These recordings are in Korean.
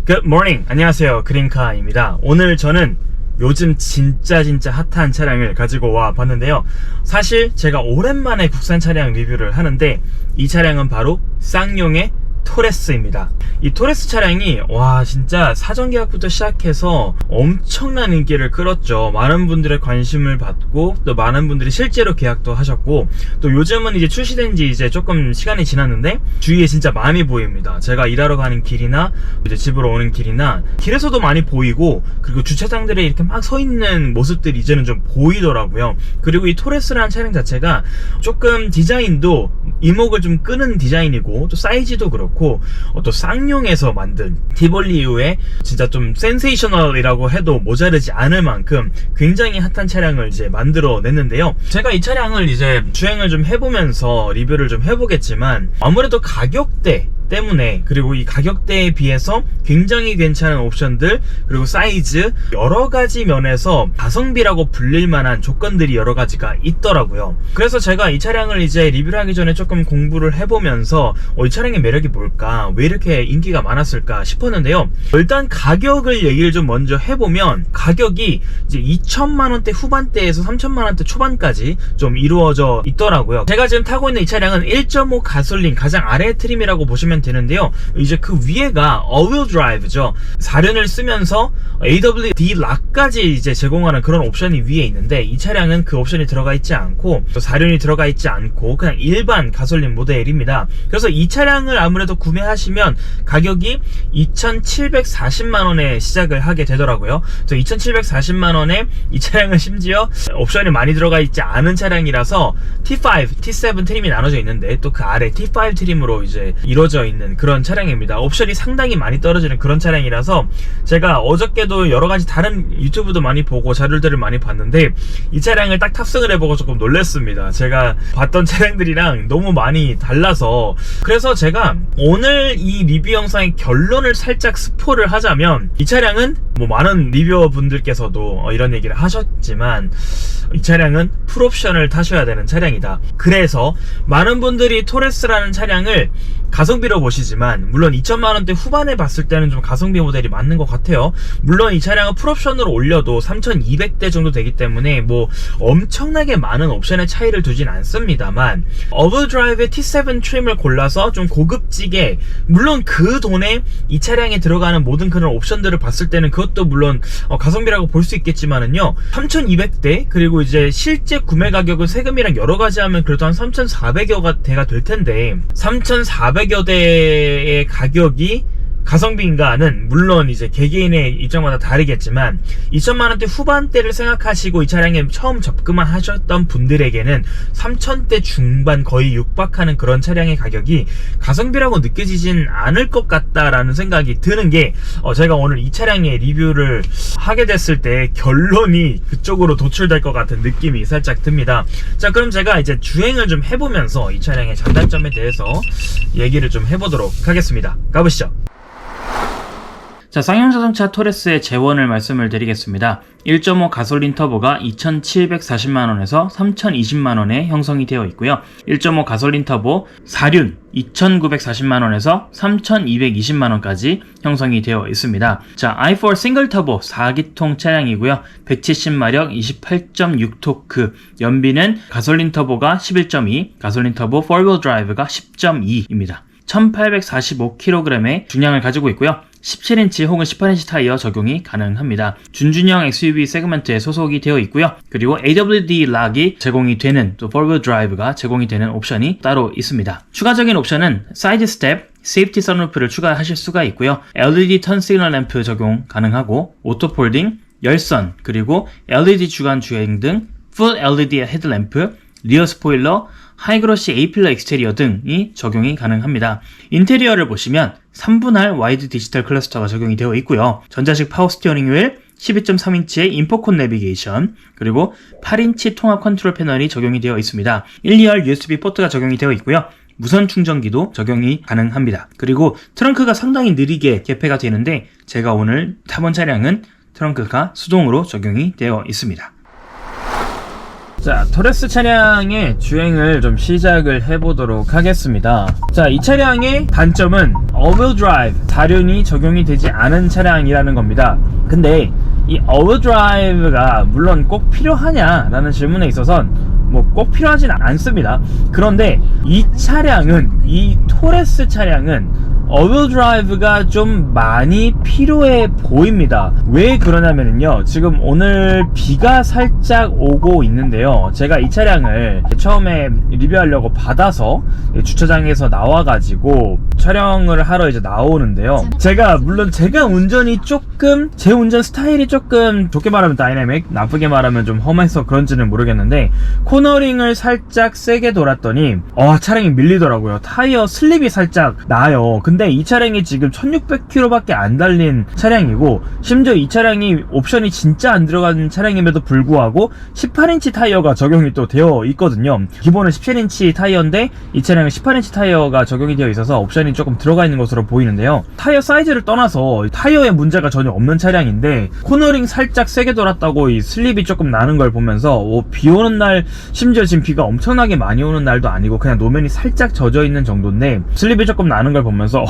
Good morning. 안녕하세요. 그린카입니다. 오늘 저는 요즘 진짜 핫한 차량을 가지고 와 봤는데요. 사실 제가 오랜만에 국산 차량 리뷰를 하는데 이 차량은 바로 쌍용의 토레스입니다. 이 토레스 차량이 진짜 사전 계약부터 시작해서 엄청난 인기를 끌었죠. 많은 분들의 관심을 받고 또 많은 분들이 실제로 계약도 하셨고, 또 요즘은 이제 출시된 지 이제 조금 시간이 지났는데 주위에 진짜 많이 보입니다. 제가 일하러 가는 길이나 이제 집으로 오는 길이나 길에서도 많이 보이고, 그리고 주차장들에 이렇게 막 서 있는 모습들이 이제는 좀 보이더라고요. 그리고 이 토레스라는 차량 자체가 조금 디자인도 이목을 좀 끄는 디자인이고, 또 사이즈도 그렇고, 또 쌍용에서 만든 티볼리 이후에 진짜 좀 센세이셔널이라고 해도 모자르지 않을 만큼 굉장히 핫한 차량을 이제 만들어 냈는데요. 제가 이 차량을 이제 주행을 좀 해보면서 리뷰를 좀 해보겠지만, 아무래도 가격대 때문에, 그리고 이 가격대에 비해서 굉장히 괜찮은 옵션들, 그리고 사이즈, 여러가지 면에서 가성비라고 불릴 만한 조건들이 여러가지가 있더라고요. 그래서 제가 이 차량을 이제 리뷰를 하기 전에 조금 공부를 해보면서 이 차량의 매력이 뭘까, 왜 이렇게 인기가 많았을까 싶었는데요. 일단 가격을 얘기를 좀 먼저 해보면, 가격이 이제 2천만원대 후반대에서 3천만원대 초반까지 좀 이루어져 있더라고요. 제가 지금 타고 있는 이 차량은 1.5 가솔린 가장 아래 트림이라고 보시면 되는데요. 이제 그 위에가 all-wheel drive죠. 4륜을 쓰면서 AWD 락까지 이제 제공하는 그런 옵션이 위에 있는데, 이 차량은 그 옵션이 들어가 있지 않고, 또 4륜이 들어가 있지 않고 그냥 일반 가솔린 모델입니다. 그래서 이 차량을 아무래도 구매하시면 가격이 2,740만원에 시작을 하게 되더라고요. 2,740만원에 이 차량은 심지어 옵션이 많이 들어가 있지 않은 차량이라서 T5, T7 트림이 나눠져 있는데, 또 그 아래 T5 트림으로 이제 이루어져 있는 그런 차량입니다. 옵션이 상당히 많이 떨어지는 그런 차량이라서, 제가 어저께도 여러가지 다른 유튜브도 많이 보고 자료들을 많이 봤는데 이 차량을 딱 탑승을 해보고 조금 놀랐습니다. 제가 봤던 차량들이랑 너무 많이 달라서. 그래서 제가 오늘 이 리뷰 영상의 결론을 살짝 스포를 하자면, 이 차량은 많은 리뷰어 분들께서도 이런 얘기를 하셨지만, 이 차량은 풀옵션을 타셔야 되는 차량이다. 그래서 많은 분들이 토레스라는 차량을 가성비로 보시지만, 물론 2천만원대 후반에 봤을 때는 좀 가성비 모델이 맞는 것 같아요. 물론 이 차량은 풀옵션으로 올려도 3,200대 정도 되기 때문에 엄청나게 많은 옵션의 차이를 두진 않습니다만, 어브드라이브의 T7 트림을 골라서 좀 고급지게, 물론 그 돈에 이 차량에 들어가는 모든 그런 옵션들을 봤을 때는 그것도 물론 가성비라고 볼 수 있겠지만은요, 3,200대, 그리고 이제 실제 구매 가격은 세금이랑 여러가지 하면 그래도 한 3,400여 대가 될 텐데, 3,400여 대의 가격이 가성비인가는 물론 이제 개개인의 입장마다 다르겠지만, 2천만원대 후반대를 생각하시고 이 차량에 처음 접근만 하셨던 분들에게는 3천대 중반 거의 육박하는 그런 차량의 가격이 가성비라고 느껴지진 않을 것 같다라는 생각이 드는 게, 제가 오늘 이 차량의 리뷰를 하게 됐을 때 결론이 그쪽으로 도출될 것 같은 느낌이 살짝 듭니다. 자, 그럼 제가 이제 주행을 좀 해보면서 이 차량의 장단점에 대해서 얘기를 좀 해보도록 하겠습니다. 가보시죠. 자, 쌍용자동차 토레스의 재원을 말씀을 드리겠습니다. 1.5 가솔린 터보가 2,740만원에서 3,020만원에 형성이 되어 있고요. 1.5 가솔린 터보 4륜 2,940만원에서 3,220만원까지 형성이 되어 있습니다. 자, i4 싱글 터보 4기통 차량이고요. 170마력 28.6토크, 연비는 가솔린 터보가 11.2, 가솔린 터보 4wheel 드라이브가 10.2입니다. 1845kg의 중량을 가지고 있고요. 17인치 혹은 18인치 타이어 적용이 가능합니다. 준준형 SUV 세그먼트에 소속이 되어 있고요. 그리고 AWD 락이 제공이 되는, 또 4wheel 드라이브가 제공이 되는 옵션이 따로 있습니다. 추가적인 옵션은 사이드 스텝, 세이프티 선루프를 추가하실 수가 있고요. LED 턴 시그널 램프 적용 가능하고, 오토 폴딩, 열선, 그리고 LED 주간 주행 등 풀 LED 헤드램프, 리어 스포일러, 하이그로시 A필러 익스테리어 등이 적용이 가능합니다. 인테리어를 보시면 3분할 와이드 디지털 클러스터가 적용이 되어 있고요. 전자식 파워 스티어링 휠, 12.3인치의 인포콘 내비게이션, 그리고 8인치 통합 컨트롤 패널이 적용이 되어 있습니다. 1, 2열 USB 포트가 적용이 되어 있고요. 무선 충전기도 적용이 가능합니다. 그리고 트렁크가 상당히 느리게 개폐가 되는데, 제가 오늘 타본 차량은 트렁크가 수동으로 적용이 되어 있습니다. 자, 토레스 차량의 주행을 좀 시작을 해보도록 하겠습니다. 자, 이 차량의 단점은 all-wheel drive, 4륜이 적용이 되지 않은 차량이라는 겁니다. 근데 이 all-wheel drive가 물론 꼭 필요하냐라는 질문에 있어서는 뭐 꼭 필요하진 않습니다. 그런데 이 차량은, 이 토레스 차량은 all-wheel drive가 좀 많이 필요해 보입니다. 왜 그러냐면요, 지금 오늘 비가 살짝 오고 있는데요, 제가 이 차량을 처음에 리뷰하려고 받아서 주차장에서 나와가지고 촬영을 하러 이제 나오는데요, 물론 제가 운전이 조금, 제 운전 스타일이 조금, 좋게 말하면 다이내믹, 나쁘게 말하면 좀 험해서 그런지는 모르겠는데, 코너링을 살짝 세게 돌았더니 차량이 밀리더라고요. 타이어 슬립이 살짝 나요. 근데 이 차량이 지금 1600km 밖에 안 달린 차량이고, 심지어 이 차량이 옵션이 진짜 안 들어간 차량임에도 불구하고 18인치 타이어가 적용이 또 되어 있거든요. 기본은 17인치 타이어인데 이 차량은 18인치 타이어가 적용이 되어 있어서 옵션이 조금 들어가 있는 것으로 보이는데요, 타이어 사이즈를 떠나서 타이어에 문제가 전혀 없는 차량인데 코너링 살짝 세게 돌았다고 이 슬립이 조금 나는 걸 보면서 비 오는 날, 심지어 지금 비가 엄청나게 많이 오는 날도 아니고 그냥 노면이 살짝 젖어 있는 정도인데 슬립이 조금 나는 걸 보면서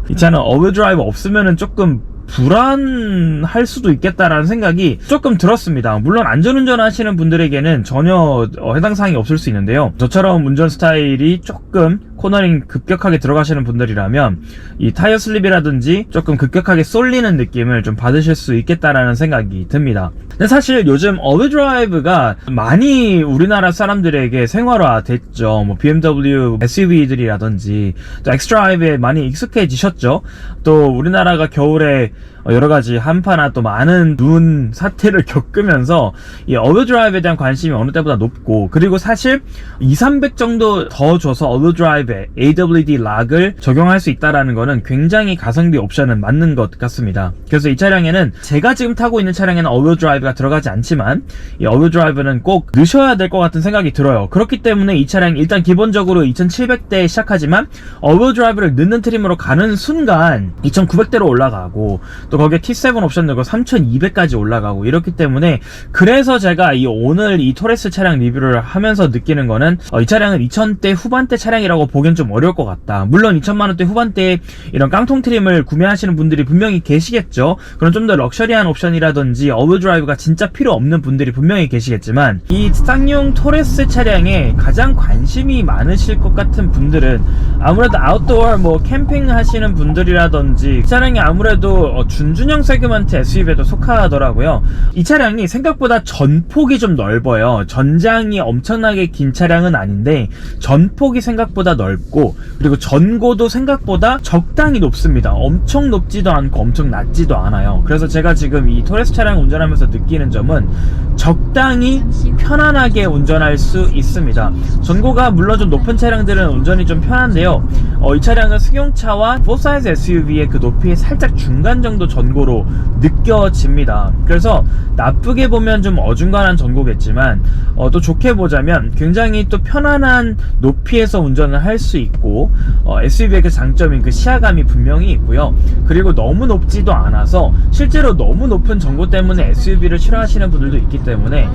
이 차는 all-wheel drive 없으면은 조금 불안할 수도 있겠다라는 생각이 조금 들었습니다. 물론 안전운전 하시는 분들에게는 전혀 해당 사항이 없을 수 있는데요, 저처럼 운전 스타일이 조금 코너링 급격하게 들어가시는 분들이라면 이 타이어 슬립이라든지 조금 급격하게 쏠리는 느낌을 좀 받으실 수 있겠다라는 생각이 듭니다. 근데 사실 요즘 all-wheel drive가 많이 우리나라 사람들에게 생활화 됐죠. 뭐 BMW SUV들이라든지 또 엑스드라이브에 많이 익숙해지셨죠. 또 우리나라가 겨울에 여러가지 한파나 또 많은 눈 사태를 겪으면서 이 all-wheel drive에 대한 관심이 어느 때보다 높고, 그리고 사실 200-300 정도 더 줘서 all-wheel drive에 AWD 락을 적용할 수 있다라는 거는 굉장히 가성비 옵션은 맞는 것 같습니다. 그래서 이 차량에는, 제가 지금 타고 있는 차량에는 all-wheel drive가 들어가지 않지만 이 all-wheel drive는 꼭 넣으셔야 될 것 같은 생각이 들어요. 그렇기 때문에 이 차량 일단 기본적으로 2700대에 시작하지만 all-wheel drive를 넣는 트림으로 가는 순간 2900대로 올라가고, 또 거기에 T7 옵션 넣고 3200까지 올라가고 이렇기 때문에, 그래서 제가 오늘 이 토레스 차량 리뷰를 하면서 느끼는 거는 이 차량은 2000대 후반대 차량이라고 보기엔 좀 어려울 것 같다. 물론 2000만원대 후반대에 이런 깡통 트림을 구매하시는 분들이 분명히 계시겠죠. 그런 좀 더 럭셔리한 옵션이라든지 all-wheel 드라이브가 진짜 필요 없는 분들이 분명히 계시겠지만, 이 쌍용 토레스 차량에 가장 관심이 많으실 것 같은 분들은 아무래도 아웃도어 뭐 캠핑 하시는 분들이라든지, 이 차량이 아무래도 준준형 세그먼트 SUV에도 속하더라고요. 이 차량이 생각보다 전폭이 좀 넓어요. 전장이 엄청나게 긴 차량은 아닌데 전폭이 생각보다 넓고, 그리고 전고도 생각보다 적당히 높습니다. 엄청 높지도 않고 엄청 낮지도 않아요. 그래서 제가 지금 이 토레스 차량 운전하면서 느끼는 점은 적당히 편안하게 운전할 수 있습니다. 전고가 물론 좀 높은 차량들은 운전이 좀 편한데요, 이 차량은 승용차와 4사이즈 SUV의 그 높이의 살짝 중간 정도 전고로 느껴집니다. 그래서 나쁘게 보면 좀 어중간한 전고겠지만 또 좋게 보자면 굉장히 또 편안한 높이에서 운전을 할 수 있고, SUV의 그 장점인 그 시야감이 분명히 있고요. 그리고 너무 높지도 않아서 실제로 너무 높은 전고 때문에 SUV를 싫어하시는 분들도 있기 때문에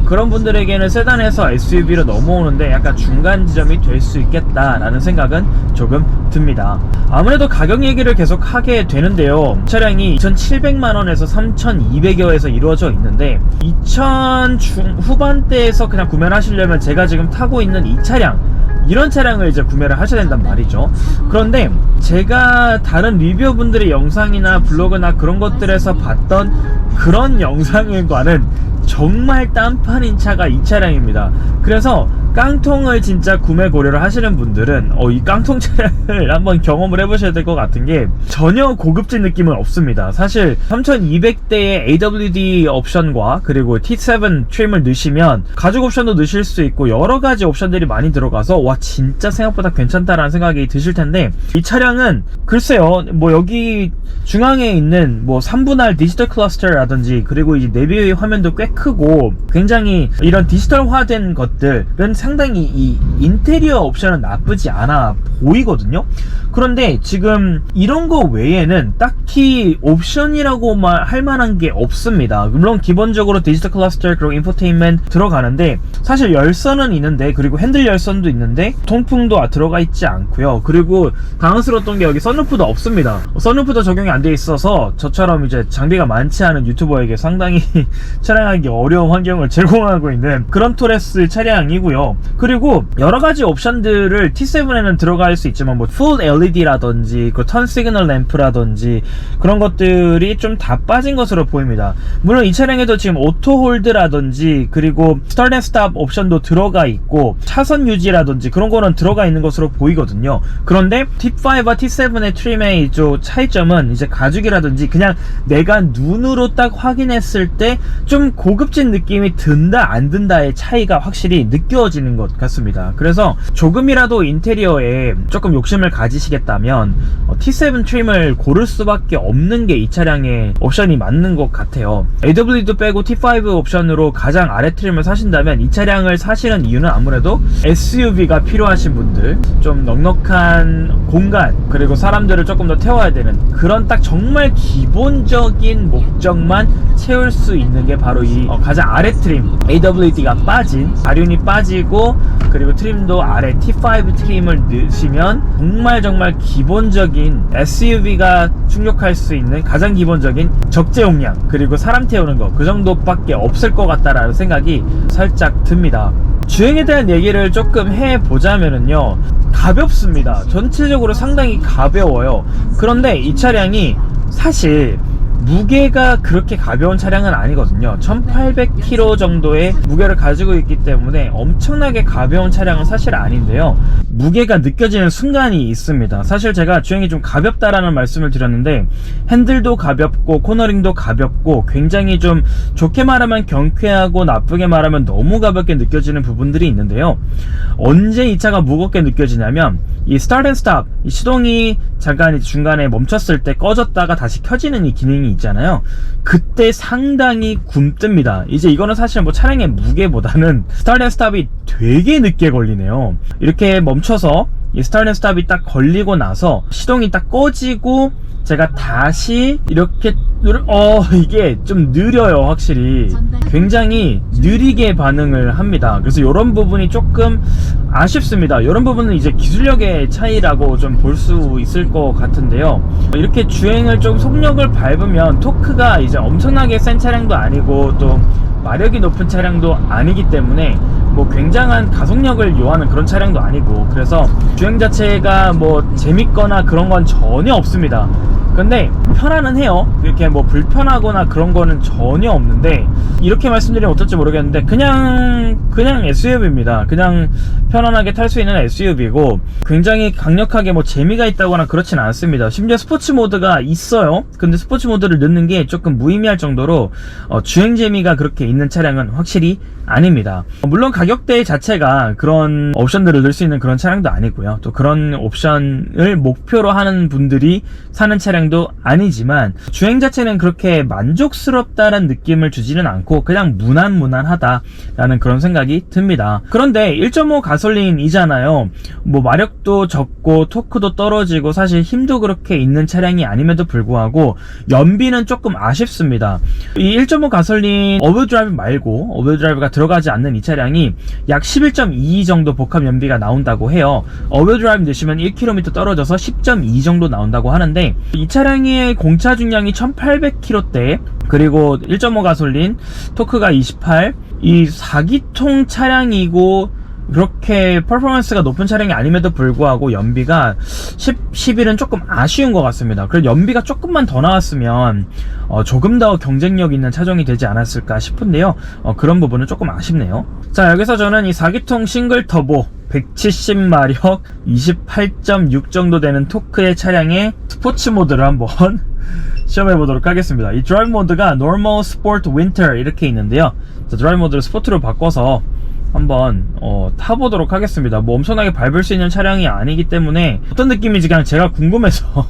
그런 분들에게는 세단에서 SUV로 넘어오는데 약간 중간 지점이 될 수 있겠다라는 생각은 조금 듭니다. 아무래도 가격 얘기를 계속 하게 되는데요, 차량이 2700만원에서 3200여에서 이루어져 있는데 2000 후반대에서 그냥 구매를 하시려면 제가 지금 타고 있는 이 차량, 이런 차량을 이제 구매를 하셔야 된단 말이죠. 그런데 제가 다른 리뷰어분들의 영상이나 블로그나 그런 것들에서 봤던 그런 영상과는 정말 딴판인 차가 이 차량입니다. 그래서 깡통을 진짜 구매 고려를 하시는 분들은 이 깡통 차량을 한번 경험을 해보셔야 될 것 같은 게, 전혀 고급진 느낌은 없습니다. 사실 3200대의 AWD 옵션과 그리고 T7 트림을 넣으시면 가죽 옵션도 넣으실 수 있고 여러가지 옵션들이 많이 들어가서 와 진짜 생각보다 괜찮다라는 생각이 드실 텐데, 이 차량은 글쎄요, 뭐 여기 중앙에 있는 뭐 3분할 디지털 클러스터라든지, 그리고 이 내비 화면도 꽤 크고 굉장히 이런 디지털화된 것들은 상당히 이 인테리어 옵션은 나쁘지 않아 보이거든요. 그런데 지금 이런 거 외에는 딱히 옵션이라고 할 만한 게 없습니다. 물론 기본적으로 디지털 클러스터 그리고 인포테인먼트 들어가는데, 사실 열선은 있는데, 그리고 핸들 열선도 있는데 통풍도 들어가 있지 않고요. 그리고 당황스러웠던 게 여기 선루프도 없습니다. 선루프도 적용이 안 돼 있어서 저처럼 이제 장비가 많지 않은 유튜버에게 상당히 촬영하기 어려운 환경을 제공하고 있는 그런 토레스 차량이고요. 그리고 여러가지 옵션들을 T7에는 들어갈 수 있지만 뭐 풀 LED라든지 그 턴 시그널 램프라든지 그런 것들이 좀 다 빠진 것으로 보입니다. 물론 이 차량에도 지금 오토 홀드라든지 그리고 스타트 앤 스탑 옵션도 들어가 있고 차선 유지라든지 그런 거는 들어가 있는 것으로 보이거든요. 그런데 T5와 T7의 트림의 차이점은 이제 가죽이라든지 그냥 내가 눈으로 딱 확인했을 때 좀 고급진 느낌이 든다 안 든다의 차이가 확실히 느껴지는 것 같습니다. 그래서 조금이라도 인테리어에 조금 욕심을 가지시겠다면 T7 트림을 고를 수밖에 없는 게 이 차량의 옵션이 맞는 것 같아요. AW도 빼고 T5 옵션으로 가장 아래 트림을 사신다면 이 차량을 사시는 이유는 아무래도 SUV가 필요하신 분들, 좀 넉넉한 공간 그리고 사람들을 조금 더 태워야 되는 그런 딱 정말 기본적인 목적만 채울 수 있는 게 바로 이 가장 아래 트림, AWD가 빠진, 가륜이 빠지고 그리고 트림도 아래 T5 트림을 넣으시면 정말 기본적인 SUV가 충족할 수 있는 가장 기본적인 적재 용량 그리고 사람 태우는 거 그 정도밖에 없을 것 같다라는 생각이 살짝 듭니다. 주행에 대한 얘기를 조금 해보자면은요, 가볍습니다. 전체적으로 상당히 가벼워요. 그런데 이 차량이 사실 무게가 그렇게 가벼운 차량은 아니거든요. 1800kg 정도의 무게를 가지고 있기 때문에 엄청나게 가벼운 차량은 사실 아닌데요, 무게가 느껴지는 순간이 있습니다. 사실 제가 주행이 좀 가볍다라는 말씀을 드렸는데 핸들도 가볍고 코너링도 가볍고 굉장히 좀 좋게 말하면 경쾌하고 나쁘게 말하면 너무 가볍게 느껴지는 부분들이 있는데요, 언제 이 차가 무겁게 느껴지냐면 이 스타트 앤 스탑, 이 시동이 잠깐 중간에 멈췄을 때 꺼졌다가 다시 켜지는 이 기능이 있잖아요. 그때 상당히 굼뜹니다. 이제 이거는 사실 뭐 차량의 무게보다는 스타트 앤 스탑이 되게 늦게 걸리네요. 이렇게 멈춰서 이 스타트 앤 스탑이 딱 걸리고 나서 시동이 딱 꺼지고 제가 다시 이렇게 이게 좀 느려요. 확실히 굉장히 느리게 반응을 합니다. 그래서 이런 부분이 조금 아쉽습니다. 이런 부분은 이제 기술력의 차이라고 좀 볼 수 있을 것 같은데요, 이렇게 주행을 좀 속력을 밟으면 토크가 이제 엄청나게 센 차량도 아니고 또 마력이 높은 차량도 아니기 때문에 뭐 굉장한 가속력을 요하는 그런 차량도 아니고, 그래서 주행 자체가 뭐 재밌거나 그런 건 전혀 없습니다. 근데 편안은 해요. 이렇게 뭐 불편하거나 그런 거는 전혀 없는데, 이렇게 말씀드리면 어떨지 모르겠는데 그냥 SUV입니다. 그냥 편안하게 탈 수 있는 SUV고 굉장히 강력하게 뭐 재미가 있다거나 그렇진 않습니다. 심지어 스포츠 모드가 있어요. 근데 스포츠 모드를 넣는 게 조금 무의미할 정도로 주행 재미가 그렇게 있는 차량은 확실히 아닙니다. 물론 가격대 자체가 그런 옵션들을 넣을 수 있는 그런 차량도 아니고요, 또 그런 옵션을 목표로 하는 분들이 사는 차량도 아니지만 주행 자체는 그렇게 만족스럽다는 느낌을 주지는 않고 그냥 무난하다라는 그런 생각이 듭니다. 그런데 1.5 가솔린이잖아요. 뭐 마력도 적고 토크도 떨어지고 사실 힘도 그렇게 있는 차량이 아님에도 불구하고 연비는 조금 아쉽습니다. 이 1.5 가솔린 어웨이 드라이브 말고, 어웨이 드라이브가 들어가지 않는 이 차량이 약 11.2 정도 복합 연비가 나온다고 해요. 어웨이 드라이브 넣으시면 1km 떨어져서 10.2 정도 나온다고 하는데, 이 차량의 공차 중량이 1800kg대 그리고 1.5 가솔린 토크가 28, 이 4기통 차량이고 그렇게 퍼포먼스가 높은 차량이 아님에도 불구하고 연비가 11은 조금 아쉬운 것 같습니다. 그래서 연비가 조금만 더 나왔으면 조금 더 경쟁력 있는 차종이 되지 않았을까 싶은데요, 그런 부분은 조금 아쉽네요. 자, 여기서 저는 이 4기통 싱글 터보 170마력 28.6 정도 되는 토크의 차량의 스포츠 모드를 한번 시험해 보도록 하겠습니다. 이 드라이브 모드가 Normal, Sport, Winter 이렇게 있는데요, 자, 드라이브 모드를 스포트로 바꿔서 한번 타보도록 하겠습니다. 뭐 엄청나게 밟을 수 있는 차량이 아니기 때문에 어떤 느낌인지 그냥 제가 궁금해서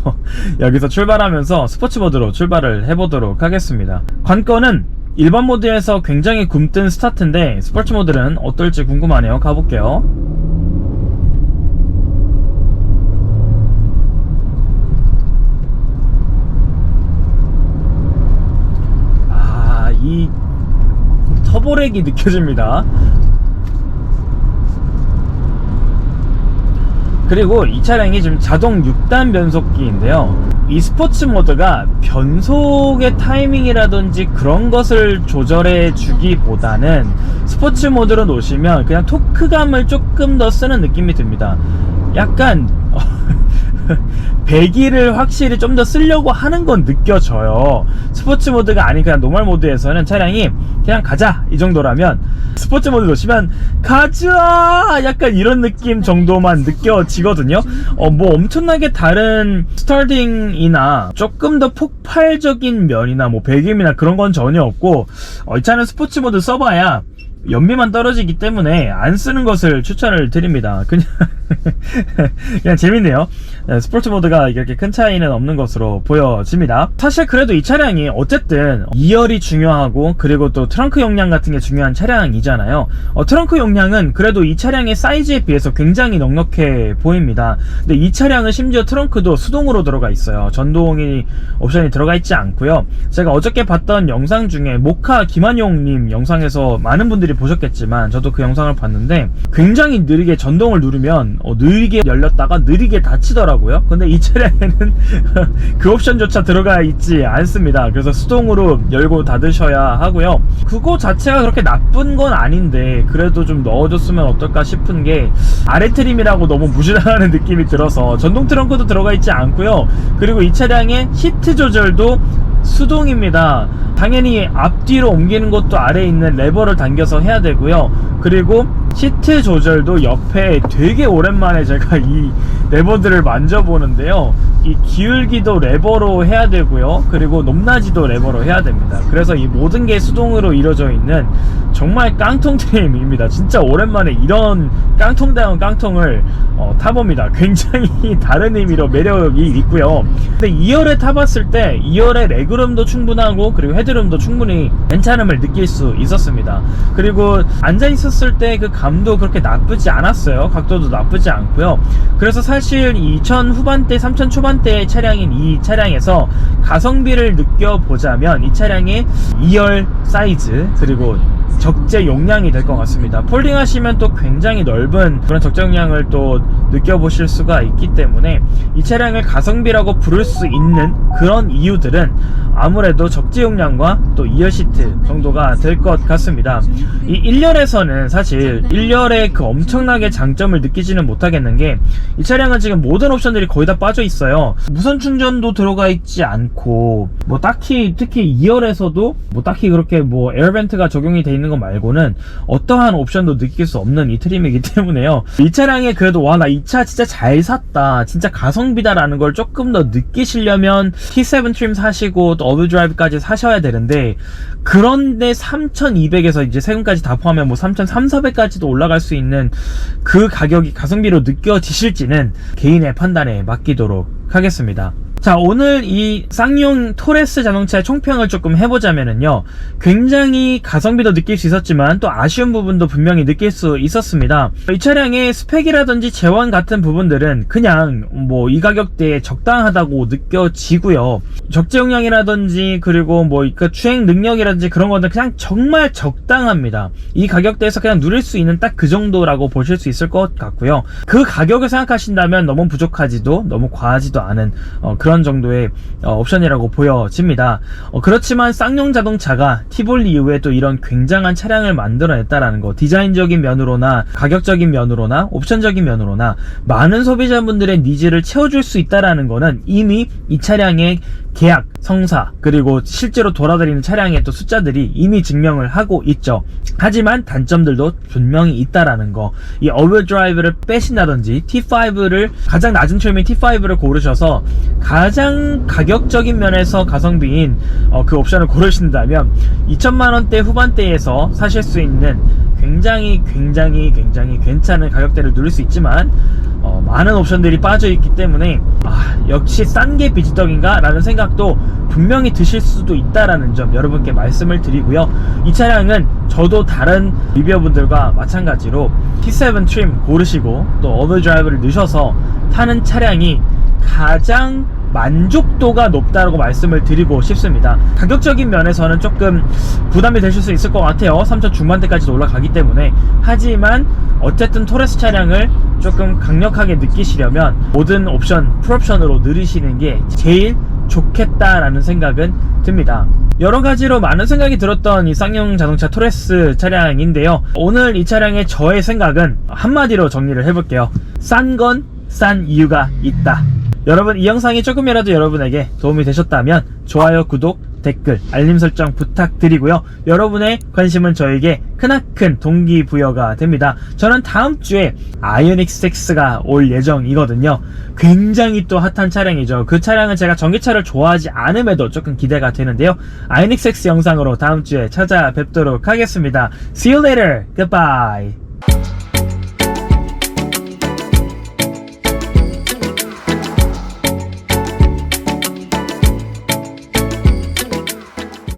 여기서 출발하면서 스포츠 모드로 출발을 해보도록 하겠습니다. 관건은 일반 모드에서 굉장히 굼뜬 스타트인데 스포츠 모드는 어떨지 궁금하네요. 가볼게요. 이 터보렉이 느껴집니다. 그리고 이 차량이 지금 자동 6단 변속기인데요. 이 스포츠 모드가 변속의 타이밍이라든지 그런 것을 조절해 주기보다는 스포츠 모드로 놓으시면 그냥 토크감을 조금 더 쓰는 느낌이 듭니다. 약간 배기를 확실히 좀 더 쓰려고 하는 건 느껴져요. 스포츠 모드가 아닌 그냥 노멀 모드에서는 차량이 그냥 가자 이 정도라면, 스포츠 모드 놓으시면 가자 약간 이런 느낌 정도만 느껴지거든요. 뭐 엄청나게 다른 스타팅이나 조금 더 폭발적인 면이나 뭐 배기음이나 그런 건 전혀 없고, 이 차는 스포츠 모드 써봐야 연비만 떨어지기 때문에 안 쓰는 것을 추천을 드립니다. 그냥 재밌네요. 스포츠 모드가 이렇게 큰 차이는 없는 것으로 보여집니다. 사실 그래도 이 차량이 어쨌든 2열이 중요하고 그리고 또 트렁크 용량 같은 게 중요한 차량이잖아요. 트렁크 용량은 그래도 이 차량의 사이즈에 비해서 굉장히 넉넉해 보입니다. 근데 이 차량은 심지어 트렁크도 수동으로 들어가 있어요. 전동이 옵션이 들어가 있지 않고요. 제가 어저께 봤던 영상 중에 모카 김한용님 영상에서 많은 분들이 보셨겠지만 저도 그 영상을 봤는데 굉장히 느리게 전동을 누르면 느리게 열렸다가 느리게 닫히더라고요. 근데 이 차량에는 그 옵션조차 들어가 있지 않습니다. 그래서 수동으로 열고 닫으셔야 하고요. 그거 자체가 그렇게 나쁜 건 아닌데 그래도 좀 넣어줬으면 어떨까 싶은 게, 아래 트림이라고 너무 무시당하는 느낌이 들어서 전동 트렁크도 들어가 있지 않고요. 그리고 이 차량의 시트 조절도 수동입니다. 당연히 앞뒤로 옮기는 것도 아래에 있는 레버를 당겨서 해야 되고요. 그리고 시트 조절도 옆에 되게 오랜만에 제가 이 레버들을 만져보는데요. 이 기울기도 레버로 해야 되고요. 그리고 높낮이도 레버로 해야 됩니다. 그래서 이 모든 게 수동으로 이루어져 있는 정말 깡통 트림입니다. 진짜 오랜만에 이런 깡통다운 깡통을 타봅니다. 굉장히 다른 의미로 매력이 있고요. 근데 2열에 타봤을 때 2열의 레그룸도 충분하고 그리고 헤드룸도 충분히 괜찮음을 느낄 수 있었습니다. 그리고 앉아있었을 때 그 감도 그렇게 나쁘지 않았어요. 각도도 나쁘지 않고요. 그래서 사실 2000 후반대 3000 초반대의 차량인 이 차량에서 가성비를 느껴보자면 이 차량의 2열 사이즈 그리고 적재 용량이 될 것 같습니다. 폴딩 하시면 또 굉장히 넓은 그런 적재 용량을 또 느껴보실 수가 있기 때문에 이 차량을 가성비라고 부를 수 있는 그런 이유들은 아무래도 적재 용량과 또 2열 시트 정도가 될 것 같습니다. 이 1열에서는 사실 1열의 그 엄청나게 장점을 느끼지는 못하겠는 게, 이 차량은 지금 모든 옵션들이 거의 다 빠져 있어요. 무선 충전도 들어가 있지 않고 뭐 딱히 특히 2열에서도 뭐 딱히 그렇게 뭐 에어벤트가 적용이 돼 있는 거 말고는 어떠한 옵션도 느낄 수 없는 이 트림이기 때문에요. 이 차량에 그래도 와, 나 이 차 진짜 잘 샀다, 진짜 가성비다 라는 걸 조금 더 느끼시려면 T7 트림 사시고 또 어브드라이브까지 사셔야 되는데, 그런데 3200에서 이제 세금까지 다 포함하면 뭐 3300까지도 올라갈 수 있는 그 가격이 가성비로 느껴지실지는 개인의 판단에 맡기도록 하겠습니다. 자, 오늘 이 쌍용 토레스 자동차의 총평을 조금 해보자면은요, 굉장히 가성비도 느낄 수 있었지만 또 아쉬운 부분도 분명히 느낄 수 있었습니다. 이 차량의 스펙이라든지 제원 같은 부분들은 그냥 뭐 이 가격대에 적당하다고 느껴지고요. 적재 용량이라든지 그리고 뭐 그 주행 능력이라든지 그런 것들 그냥 정말 적당합니다. 이 가격대에서 그냥 누릴 수 있는 딱 그 정도라고 보실 수 있을 것 같고요. 그 가격을 생각하신다면 너무 부족하지도 너무 과하지도 않은 그런 정도의 옵션이라고 보여집니다. 그렇지만 쌍용 자동차가 티볼리 이후에 또 이런 굉장한 차량을 만들어냈다라는 거, 디자인적인 면으로나 가격적인 면으로나 옵션적인 면으로나 많은 소비자분들의 니즈를 채워줄 수 있다라는 거는 이미 이 차량의 계약, 성사, 그리고 실제로 돌아다니는 차량의 또 숫자들이 이미 증명을 하고 있죠. 하지만 단점들도 분명히 있다라는 거, 이 어브드라이브를 빼신다든지 T5를 가장 낮은 트림인 T5를 고르셔서 가장 가격적인 면에서 가성비인 그 옵션을 고르신다면 2000만원대 후반대에서 사실 수 있는 굉장히 괜찮은 가격대를 누릴 수 있지만 많은 옵션들이 빠져있기 때문에 역시 싼 게 비지떡인가? 라는 생각도 분명히 드실 수도 있다라는 점 여러분께 말씀을 드리고요. 이 차량은 저도 다른 리뷰어분들과 마찬가지로 T7 트림 고르시고 또 어버드라이브를 넣으셔서 타는 차량이 가장 만족도가 높다고 말씀을 드리고 싶습니다. 가격적인 면에서는 조금 부담이 되실 수 있을 것 같아요. 3천 중반대까지도 올라가기 때문에. 하지만 어쨌든 토레스 차량을 조금 강력하게 느끼시려면 모든 옵션, 풀옵션으로 누리시는 게 제일 좋겠다라는 생각은 듭니다. 여러 가지로 많은 생각이 들었던 이 쌍용 자동차 토레스 차량인데요. 오늘 이 차량의 저의 생각은 한마디로 정리를 해볼게요. 싼 건 싼 이유가 있다. 여러분, 이 영상이 조금이라도 여러분에게 도움이 되셨다면 좋아요, 구독, 댓글, 알림 설정 부탁드리고요. 여러분의 관심은 저에게 크나큰 동기부여가 됩니다. 저는 다음 주에 아이오닉 6가 올 예정이거든요. 굉장히 또 핫한 차량이죠. 그 차량은 제가 전기차를 좋아하지 않음에도 조금 기대가 되는데요. 아이오닉 6 영상으로 다음 주에 찾아뵙도록 하겠습니다. See you later. Goodbye.